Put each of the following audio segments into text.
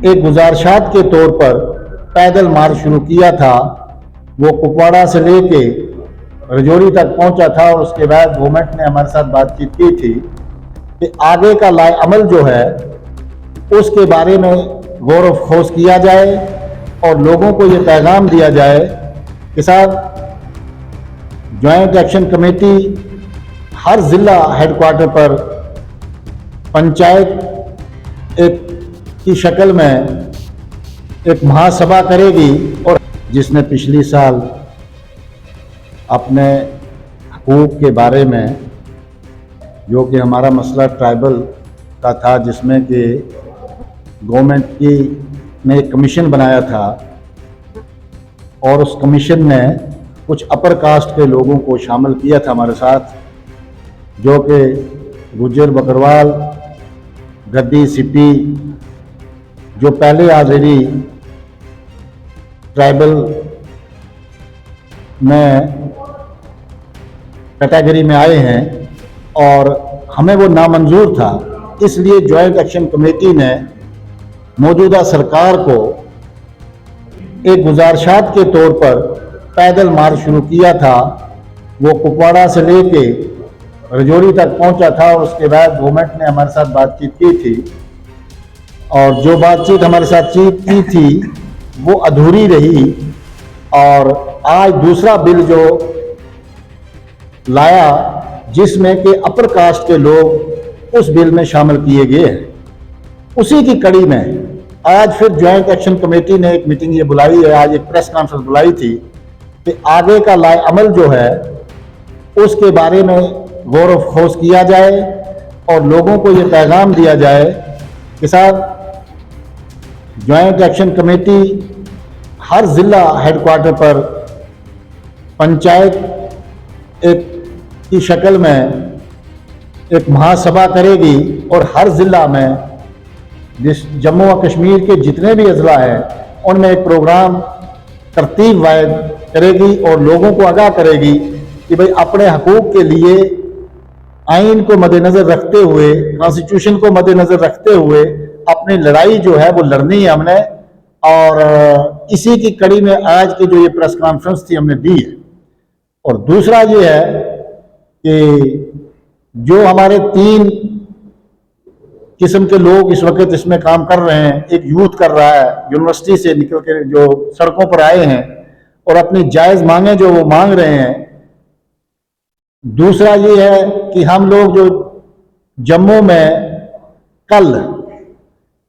एक गुजारिशात के तौर पर पैदल मार्च शुरू किया था। वो कुपवाड़ा से लेके रजौरी तक पहुंचा था और उसके बाद गवर्नमेंट ने हमारे साथ बातचीत की थी कि आगे का लाए अमल जो है उसके बारे में गौर व खोज किया जाए और लोगों को ये पैगाम दिया जाए कि साहब जॉइंट एक्शन कमेटी हर ज़िला हेडक्वार्टर पर पंचायत एक की शक्ल में एक महासभा करेगी और जिसने पिछली साल अपने हकूक़ के बारे में जो कि हमारा मसला ट्राइबल का था, जिसमें कि गवर्नमेंट की ने एक कमीशन बनाया था और उस कमीशन ने कुछ अपर कास्ट के लोगों को शामिल किया था हमारे साथ, जो कि गुज्जर, बकरवाल, गद्दी, सिपी, जो पहले ऑलरेडी ट्राइबल में कैटेगरी में आए हैं और हमें वो नामंजूर था। इसलिए जॉइंट एक्शन कमेटी ने मौजूदा सरकार को एक गुजारिशात के तौर पर पैदल मार्च शुरू किया था। वो कुपवाड़ा से लेके रजौरी तक पहुंचा था और उसके बाद गवर्नमेंट ने हमारे साथ बातचीत की थी और जो बातचीत हमारे साथ की थी वो अधूरी रही और आज दूसरा बिल जो लाया जिसमें कि अपर कास्ट के लोग उस बिल में शामिल किए गए हैं, उसी की कड़ी में आज फिर जॉइंट एक्शन कमेटी ने एक मीटिंग ये बुलाई है, आज एक प्रेस कॉन्फ्रेंस बुलाई थी कि आगे का लाए अमल जो है उसके बारे में गौर व खोज किया जाए और लोगों को ये पैगाम दिया जाए कि साहब जॉइंट एक्शन कमेटी हर ज़िला हेडक्वार्टर पर पंचायत एक की शक्ल में एक महासभा करेगी और हर ज़िला में जिस जम्मू व कश्मीर के जितने भी अजला हैं उनमें एक प्रोग्राम तरतीब वाइज करेगी और लोगों को आगाह करेगी कि भाई अपने हकूक़ के लिए आइन को मद्देनज़र रखते हुए, कॉन्स्टिट्यूशन को मद्देनज़र रखते हुए अपनी लड़ाई जो है वो लड़नी है हमने। और इसी की कड़ी में आज की जो ये प्रेस कॉन्फ्रेंस थी हमने दी है। और दूसरा ये है कि जो हमारे 3 किस्म के लोग इस वक्त इसमें काम कर रहे हैं, एक यूथ कर रहा है यूनिवर्सिटी से निकल के जो सड़कों पर आए हैं और अपनी जायज़ मांगे जो वो मांग रहे हैं। दूसरा ये है कि हम लोग जो जम्मू में कल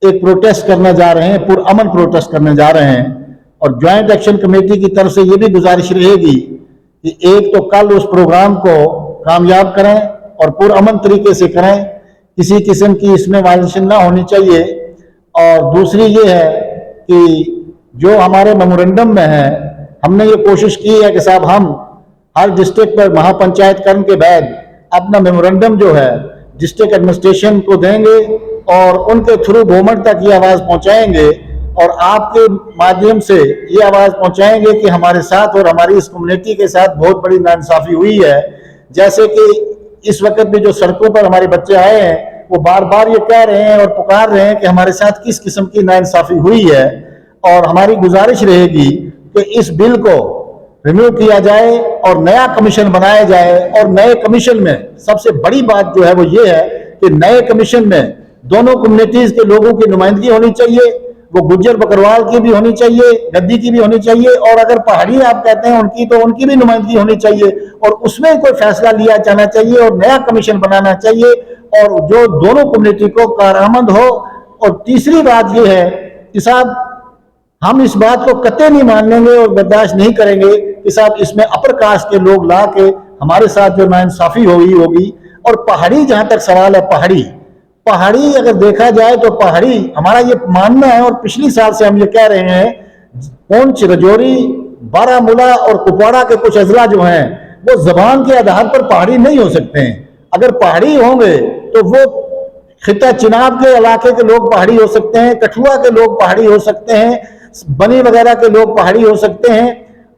एक प्रोटेस्ट करने जा रहे हैं, पुरअमन प्रोटेस्ट करने जा रहे हैं और जॉइंट एक्शन कमेटी की तरफ से ये भी गुजारिश रहेगी कि एक तो कल उस प्रोग्राम को कामयाब करें और पुरअमन तरीके से करें, किसी किस्म की इसमें वायलेशन ना होनी चाहिए। और दूसरी ये है कि जो हमारे मेमोरेंडम में है, हमने ये कोशिश की है कि साहब हम हर डिस्ट्रिक्ट पर महापंचायत करने के बाद अपना मेमोरेंडम जो है डिस्ट्रिक्ट एडमिनिस्ट्रेशन को देंगे और उनके थ्रू गवर्नमेंट तक ये आवाज़ पहुंचाएंगे और आपके माध्यम से ये आवाज़ पहुंचाएंगे कि हमारे साथ और हमारी इस कम्युनिटी के साथ बहुत बड़ी नाइंसाफ़ी हुई है। जैसे कि इस वक्त भी जो सड़कों पर हमारे बच्चे आए हैं वो बार बार ये कह रहे हैं और पुकार रहे हैं कि हमारे साथ किस किस्म की नाइंसाफ़ी हुई है। और हमारी गुजारिश रहेगी कि इस बिल को रिन्यू किया जाए और नया कमीशन बनाया जाए। और नए कमीशन में सबसे बड़ी बात जो है वो ये है कि नए कमीशन में दोनों कम्युनिटीज के लोगों की नुमाइंदगी होनी चाहिए, वो गुज्जर बकरवाल की भी होनी चाहिए, गद्दी की भी होनी चाहिए और अगर पहाड़ी आप कहते हैं उनकी तो उनकी भी नुमाइंदगी होनी चाहिए और उसमें कोई फैसला लिया जाना चाहिए और नया कमीशन बनाना चाहिए और जो दोनों कम्युनिटी को कारआमद हो। और तीसरी बात यह है कि साहब हम इस बात को कतई नहीं मान लेंगे और बर्दाश्त नहीं करेंगे कि साहब इसमें अपर कास्ट के लोग ला के हमारे साथ जो नाइंसाफ़ी होगी। और पहाड़ी, जहां तक सवाल है पहाड़ी अगर देखा जाए तो पहाड़ी हमारा ये मानना है और पिछली साल से हम ये कह रहे हैं, पुंछ, रजौरी, बारामूला और कुपवाड़ा के कुछ अजला जो हैं वो जबान के आधार पर पहाड़ी नहीं हो सकते हैं। अगर पहाड़ी होंगे तो वो खिता चिनाब के इलाके के लोग पहाड़ी हो सकते हैं, कठुआ के लोग पहाड़ी हो सकते हैं, बनी वगैरह के लोग पहाड़ी हो सकते हैं।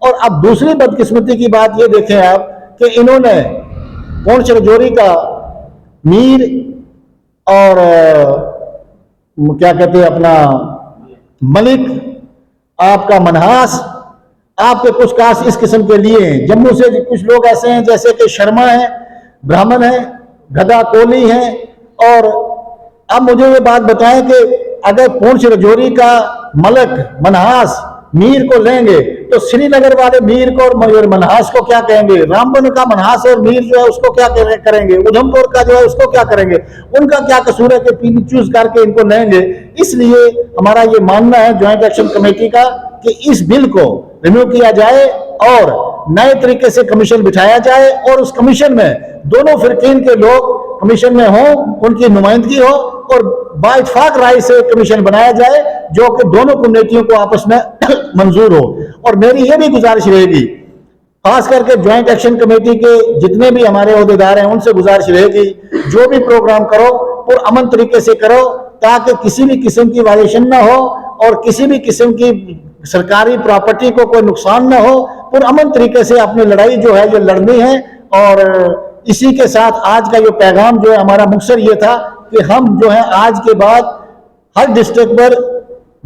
और अब दूसरी बदकिस्मती की बात ये देखें आप कि इन्होंने पुंछ, रजौरी का मीर और क्या कहते हैं अपना मलिक, आपका मनहास, आपके कुछ कास्ट इस किस्म के लिए हैं। जम्मू से कुछ लोग ऐसे हैं जैसे कि शर्मा है, ब्राह्मण है, गदा कोली है। और अब मुझे ये बात बताएं कि अगर पुंछ राजौरी का मलक, मनहास, मीर को लेंगे तो श्रीनगर वाले मीर को और मनहास को क्या कहेंगे? रामबन का मनहास और मीर जो है उसको क्या करेंगे? उधमपुर का जो है उसको क्या करेंगे? उनका क्या कसूर है कि पीनी चूज करके इनको लेंगे? इसलिए हमारा ये मानना है ज्वाइंट एक्शन कमेटी का कि इस बिल को रिन्यू किया जाए और नए तरीके से कमीशन बिठाया जाए और उस कमीशन में दोनों फिरकीन के लोग कमीशन में हो, उनकी नुमाइंदगी हो और बाइतफाक राय से कमीशन बनाया जाए जो कि दोनों कम्युनिटियों को आपस में मंजूर हो। और मेरी ये भी गुजारिश रहेगी, खास करके ज्वाइंट एक्शन कमेटी के जितने भी हमारे ओहदेदार हैं उनसे गुजारिश रहेगी, जो भी प्रोग्राम करो पुरअमन तरीके से करो ताकि किसी भी किस्म की वायलेशन ना हो और किसी भी किस्म की सरकारी प्रॉपर्टी को कोई नुकसान ना हो। पुरअमन तरीके से अपनी लड़ाई जो है ये लड़नी है। और इसी के साथ आज का जो पैगाम जो है हमारा मकसद ये था कि हम जो है आज के बाद हर डिस्ट्रिक्ट पर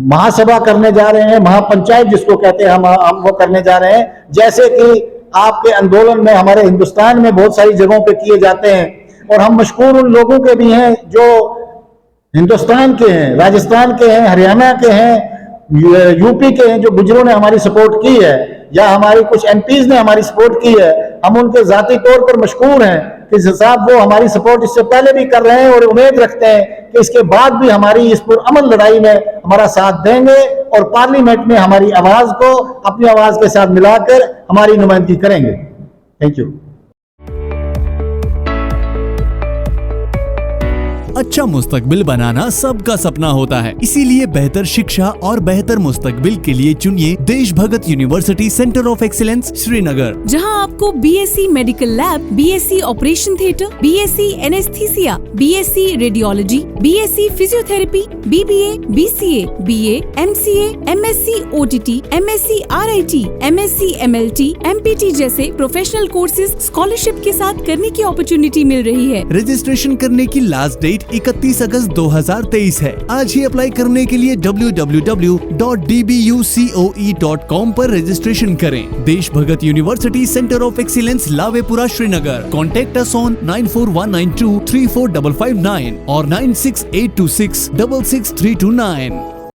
महासभा करने जा रहे हैं, महापंचायत जिसको कहते हैं हम वो करने जा रहे हैं, जैसे कि आपके आंदोलन में हमारे हिंदुस्तान में बहुत सारी जगहों पे किए जाते हैं। और हम मशकूर उन लोगों के भी हैं जो हिंदुस्तान के हैं, राजस्थान के हैं, हरियाणा के हैं, यूपी के हैं, जो गुजरों ने हमारी सपोर्ट की है या हमारी कुछ एमपीज ने हमारी सपोर्ट की है। हम उनके जाती तौर पर मशकूर हैं कि साहब वो हमारी सपोर्ट इससे पहले भी कर रहे हैं और उम्मीद रखते हैं कि इसके बाद भी हमारी इस पुरअमन लड़ाई में हमारा साथ देंगे और पार्लियामेंट में हमारी आवाज को अपनी आवाज के साथ मिलाकर हमारी नुमाइंदगी करेंगे। Thank you. अच्छा मुस्तकबिल बनाना सबका सपना होता है, इसीलिए बेहतर शिक्षा और बेहतर मुस्तकबिल के लिए चुनिए Desh Bhagat university centre of excellence Srinagar, जहां आपको BSc medical lab, BSc operation theatre, BSc anaesthesia, BSc radiology, BSc physiotherapy, BBA, BCA, BA, MCA, MSc OTT, MSc RIT, MSc MLT, MPT जैसे प्रोफेशनल कोर्सेज स्कॉलरशिप के साथ करने की अपॉर्चुनिटी मिल रही है। Registration करने की लास्ट डेट 31 अगस्त 2023 है। आज ही अप्लाई करने के लिए www.dbucoe.com पर रजिस्ट्रेशन करें। Desh Bhagat university centre of excellence Lawaypora Srinagar. Contact us on 9419234559 और 9682666329।